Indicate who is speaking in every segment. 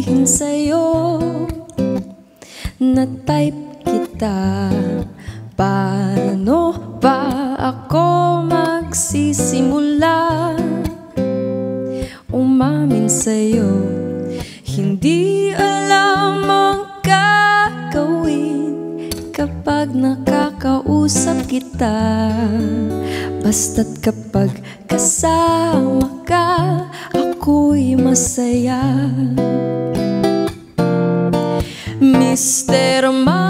Speaker 1: sabihin sa'yo na type kita. Paano ba ako magsisimula umamin sa'yo? Hindi alam ang gagawin kapag nakakausap kita. Basta't kapag kasama ka, ako'y masaya. Mr. Maginoo,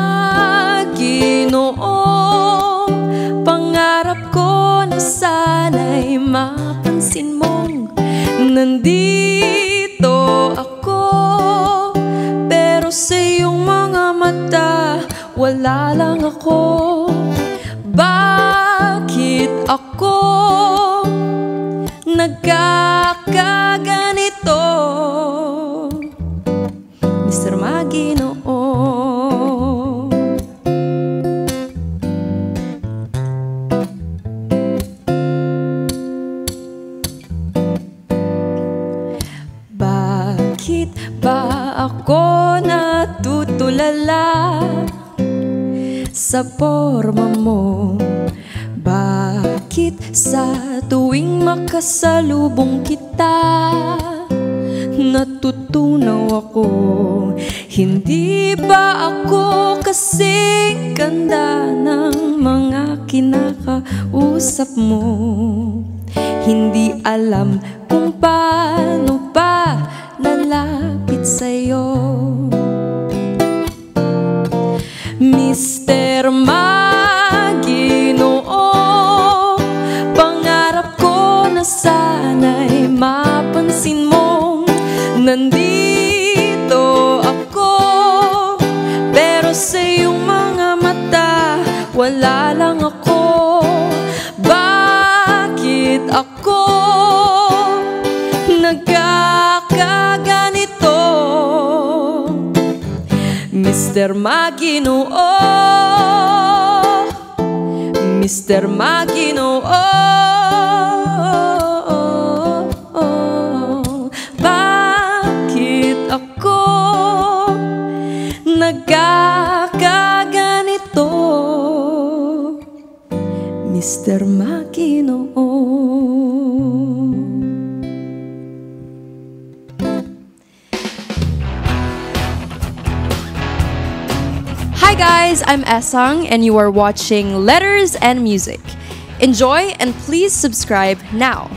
Speaker 1: pangarap ko na sana'y mapansin mong nandito ako. Pero sa iyong mga mata, wala lang ako. Bakit ako nagkakaganito? Mr. Maginoo, bakit ba ako natutulala sa forma mo? Bakit sa tuwing makasalubong kita natutunaw ako? Hindi ba ako kasing ganda ng mga kinakausap mo? Hindi alam kung paano ba lalapit sa'yo. Mr. Maginoo, pangarap ko na sana'y mapansin mong nandito ako. Pero sa iyong mga mata, wala lang ako. Bakit ako nagkakaganito? Mr. Maginoo, Mr. Maginoo, bakit ako nagkakaganito? Mr. Maginoo.
Speaker 2: Hi guys, I'm Esang and you are watching Letters and Music. Enjoy and please subscribe now.